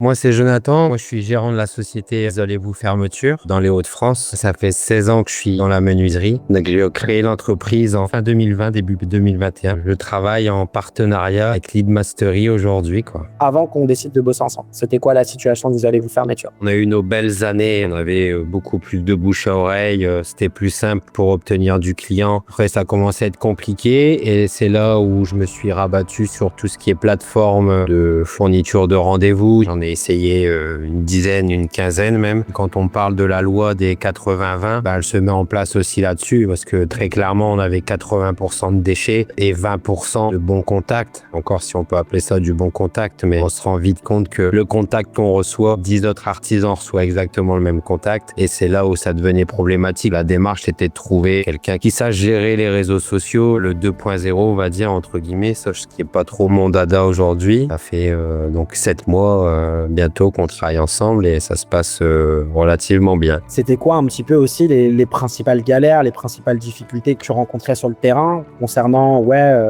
Moi, c'est Jonathan. Moi, je suis gérant de la société Isolez-vous Fermeture dans les Hauts-de-France. Ça fait 16 ans que je suis dans la menuiserie. Donc, j'ai créé l'entreprise en fin 2020, début 2021. Je travaille en partenariat avec Lead Mastery aujourd'hui, quoi. Avant qu'on décide de bosser ensemble, c'était quoi la situation d'Isolez-vous Fermeture? On a eu nos belles années. On avait beaucoup plus de bouche à oreille. C'était plus simple pour obtenir du client. Après, ça commençait à être compliqué et c'est là où je me suis rabattu sur tout ce qui est plateforme de fourniture de rendez-vous. J'en ai essayé une dizaine, une quinzaine même. Quand on parle de la loi des 80-20, elle se met en place aussi là-dessus parce que très clairement, on avait 80% de déchets et 20% de bons contacts. Encore si on peut appeler ça du bon contact, mais on se rend vite compte que le contact qu'on reçoit, 10 autres artisans reçoivent exactement le même contact et c'est là où ça devenait problématique. La démarche, c'était de trouver quelqu'un qui sache gérer les réseaux sociaux, le 2.0, on va dire, entre guillemets, ce qui est pas trop mon dada aujourd'hui. Ça fait donc 7 mois bientôt qu'on travaille ensemble et ça se passe relativement bien. C'était quoi un petit peu aussi les principales galères, les principales difficultés que tu rencontrais sur le terrain concernant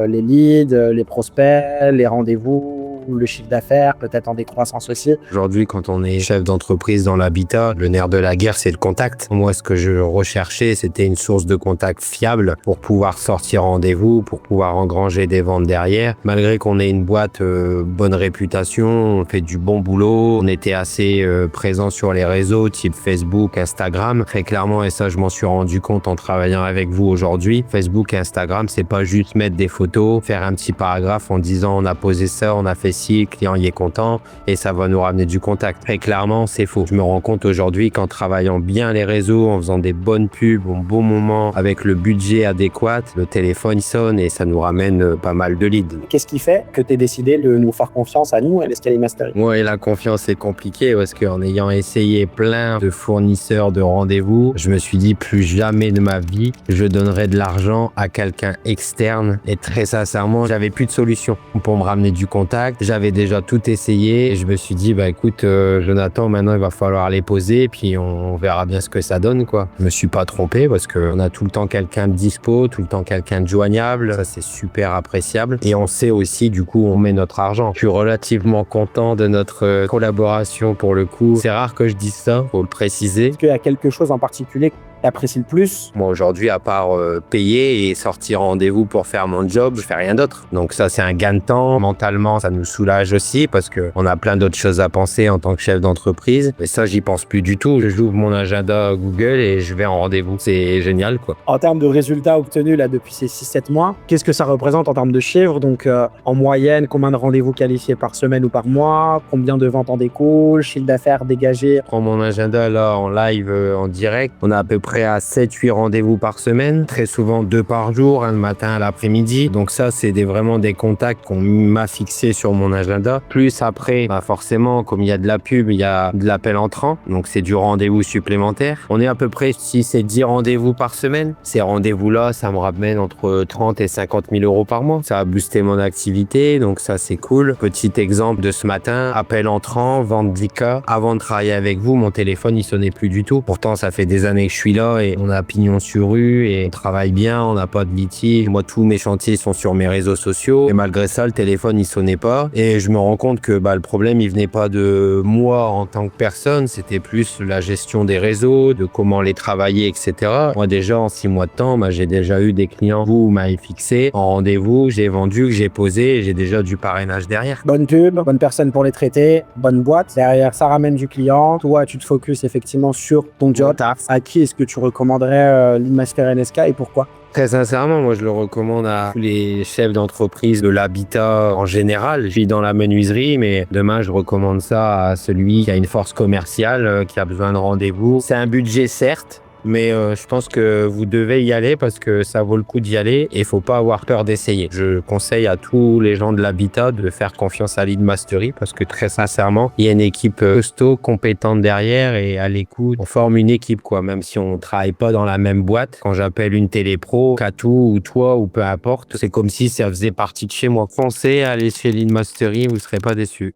les leads, les prospects, les rendez-vous, le chiffre d'affaires, peut-être en décroissance aussi? Aujourd'hui, quand on est chef d'entreprise dans l'habitat, le nerf de la guerre, c'est le contact. Moi, ce que je recherchais, c'était une source de contact fiable pour pouvoir sortir rendez-vous, pour pouvoir engranger des ventes derrière. Malgré qu'on ait une boîte bonne réputation, on fait du bon boulot, on était assez présent sur les réseaux type Facebook, Instagram. Très clairement, et ça, je m'en suis rendu compte en travaillant avec vous aujourd'hui, Facebook et Instagram, c'est pas juste mettre des photos, faire un petit paragraphe en disant on a posé ça, on a fait ci, le client y est content et ça va nous ramener du contact. Très clairement, c'est faux. Je me rends compte aujourd'hui qu'en travaillant bien les réseaux, en faisant des bonnes pubs au bon moment, avec le budget adéquat, le téléphone il sonne et ça nous ramène pas mal de leads. Qu'est-ce qui fait que tu aies décidé de nous faire confiance à nous et l'Escalier Mastery? Moi, et la confiance, c'est compliqué parce qu'en ayant essayé plein de fournisseurs de rendez-vous, je me suis dit plus jamais de ma vie, je donnerai de l'argent à quelqu'un externe. Et très sincèrement, j'avais plus de solution pour me ramener du contact. J'avais déjà tout essayé et je me suis dit, écoute, Jonathan, maintenant il va falloir les poser et puis on verra bien ce que ça donne, quoi. Je me suis pas trompé parce qu'on a tout le temps quelqu'un de dispo, tout le temps quelqu'un de joignable. Ça, c'est super appréciable. Et on sait aussi, du coup, on met notre argent. Je suis relativement content de notre collaboration pour le coup. C'est rare que je dise ça, faut le préciser. Est-ce qu'il y a quelque chose en particulier que tu apprécies le plus? Moi, aujourd'hui, à part payer et sortir rendez-vous pour faire mon job, je fais rien d'autre. Donc ça, c'est un gain de temps. Mentalement, ça nous soulage aussi parce que on a plein d'autres choses à penser en tant que chef d'entreprise. Mais ça, j'y pense plus du tout. J'ouvre mon agenda Google et je vais en rendez-vous. C'est génial, quoi. En termes de résultats obtenus là depuis ces 6-7 mois, qu'est-ce que ça représente en termes de chiffres? Donc en moyenne, combien de rendez-vous qualifiés par semaine ou par mois? Combien de ventes en découle? Chiffre d'affaires dégagé? Je prends mon agenda là en live, en direct. On a à peu près à 7-8 rendez-vous par semaine. Très souvent 2 par jour, un le matin, à l'après-midi. Donc ça, c'est vraiment des contacts qu'on m'a fixés sur mon agenda. Plus après, forcément, comme il y a de la pub, il y a de l'appel entrant. Donc c'est du rendez-vous supplémentaire. On est à peu près 6 et 10 rendez-vous par semaine. Ces rendez-vous-là, ça me ramène entre 30 et 50 000 euros par mois. Ça a boosté mon activité, donc ça, c'est cool. Petit exemple de ce matin, appel entrant, vente 10K. Avant de travailler avec vous, mon téléphone, il sonnait plus du tout. Pourtant, ça fait des années que je suis là et on a pignon sur rue et on travaille bien, on n'a pas de litige. Moi, tous mes chantiers sont sur mes réseaux sociaux et malgré ça, le téléphone, il sonnait pas. Et je me rends compte que le problème, il venait pas de moi en tant que personne, c'était plus la gestion des réseaux, de comment les travailler, etc. Moi, déjà, en 6 mois de temps, j'ai déjà eu des clients, vous m'avez fixé en rendez-vous, j'ai vendu, que j'ai posé et j'ai déjà du parrainage derrière. Bonne pub, bonne personne pour les traiter, bonne boîte. Derrière, ça ramène du client. Toi, tu te focuses effectivement sur ton job. À qui est-ce que tu recommanderais Lead Mastery NSK et pourquoi? Très sincèrement, moi je le recommande à tous les chefs d'entreprise de l'habitat en général. Je suis dans la menuiserie, mais demain je recommande ça à celui qui a une force commerciale, qui a besoin de rendez-vous. C'est un budget certes, mais je pense que vous devez y aller parce que ça vaut le coup d'y aller et il faut pas avoir peur d'essayer. Je conseille à tous les gens de l'habitat de faire confiance à Lead Mastery parce que très sincèrement, il y a une équipe costaud, compétente derrière et à l'écoute. On forme une équipe, quoi, même si on travaille pas dans la même boîte. Quand j'appelle une télépro, Katou ou toi ou peu importe, c'est comme si ça faisait partie de chez moi. Foncez, allez chez Lead Mastery, vous serez pas déçus.